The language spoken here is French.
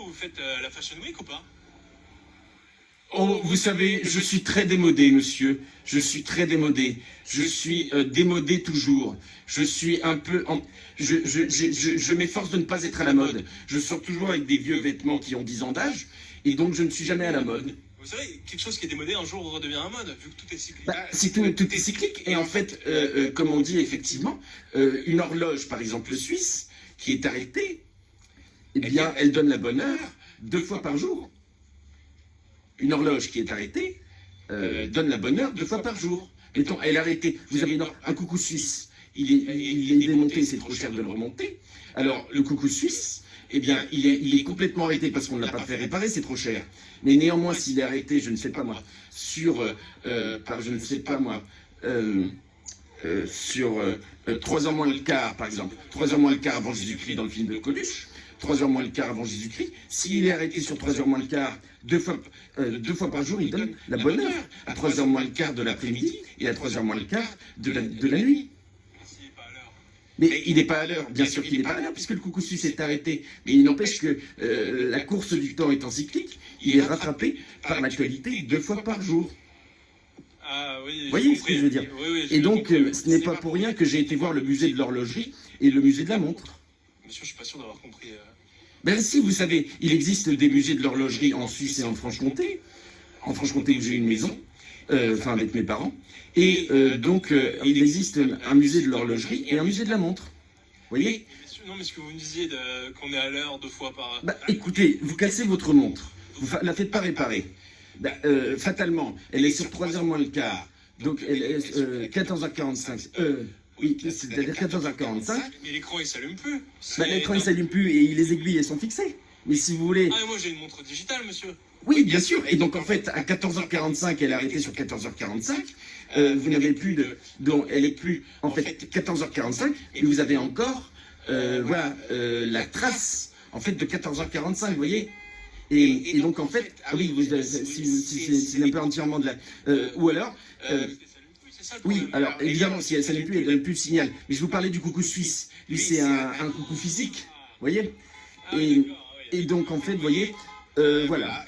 vous faites la Fashion Week ou pas? Oh, vous savez, je suis très démodé, monsieur. Je suis très démodé. Je suis démodé toujours. Je suis un peu... Je m'efforce de ne pas être à la mode. Je sors toujours avec des vieux vêtements qui ont 10 ans d'âge, et donc je ne suis jamais à la mode. Vous savez, quelque chose qui est démodé un jour redevient à mode, vu que tout est cyclique. Bah, tout est cyclique. Et en fait, comme on dit effectivement, une horloge, par exemple suisse, qui est arrêtée, eh bien, elle donne la bonne heure 2 fois par jour. Une horloge qui est arrêtée donne la bonne heure 2 fois par jour. Mettons, elle est arrêtée. Vous avez un coucou suisse. Il est démonté, c'est trop cher de le remonter. Alors, le coucou suisse, eh bien, il est complètement arrêté parce qu'on ne l'a pas fait réparer, c'est trop cher. Mais néanmoins, s'il est arrêté, je ne sais pas moi, sur 3 heures moins le quart, par exemple, 3 heures moins le quart avant Jésus-Christ dans le film de Coluche, 3 heures moins le quart avant Jésus-Christ, s'il est arrêté sur 3 heures moins le quart, 2 fois par jour, il donne la bonne heure, à 3 heures moins le quart de l'après-midi et à 3 heures moins le quart de la nuit. Mais il n'est pas à l'heure, bien sûr qu'il n'est pas à l'heure, puisque le coucou suisse est arrêté. Mais il n'empêche que la course du temps étant cyclique, il est rattrapé par l'actualité 2 fois par jour. Ah oui, vous voyez ce que je veux dire? Oui, et donc, ce n'est pas pour rien que j'ai été voir le musée de l'horlogerie et le musée de la montre. Monsieur, je suis pas sûr d'avoir compris. Ben si, vous savez, il existe des musées de l'horlogerie en Suisse et en Franche-Comté. En Franche-Comté, où j'ai une maison, avec mes parents. Et donc, il existe un musée de l'horlogerie et un musée de la montre. Vous voyez? Non, mais ce que vous me disiez, qu'on est à l'heure 2 fois par... Bah, écoutez, vous cassez votre montre. Vous ne la faites pas réparer. Bah, fatalement, elle est sur 3 heures moins le quart. Donc, elle est 14h45. Oui, c'est-à-dire 14h45. Mais l'écran, il s'allume plus. Bah, l'écran, il s'allume plus et les aiguilles, elles sont fixées. Mais si vous voulez... Ah, moi, j'ai une montre digitale, monsieur. Oui, bien sûr. Et donc, en fait, à 14h45, elle est arrêtée sur 14h45. Vous n'avez plus de... Donc, elle est plus, en fait, 14h45. Et vous avez encore, la trace, en fait, de 14h45, vous voyez? Et donc, en fait, oui, c'est un peu entièrement de la... ou alors... oui, alors, évidemment, si elle ne s'allume plus, elle ne donne plus le signal. Mais je vous parlais du coucou suisse. Lui, c'est un coucou physique, vous voyez? Et donc, en fait, vous voyez, voilà.